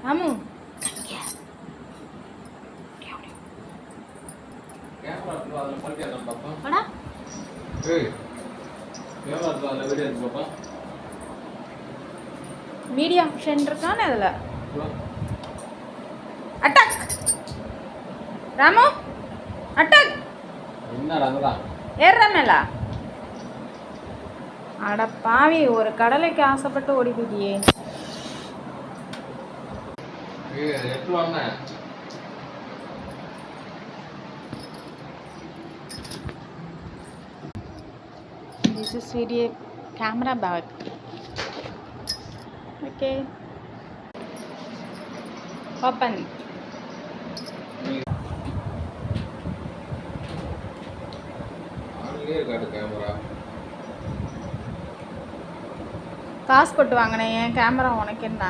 ஆமு media option இருக்கானே அதில் attack Ramu attack ஏறுற மேல அட பாவி ஒரு கடலைக்கு ஆசைப்பட்டு ஓடி போயிட்டியே This is video camera bag. Okay. Open. காசு போட்டு வாங்கினேன் என் கேமரா உனக்கு என்ன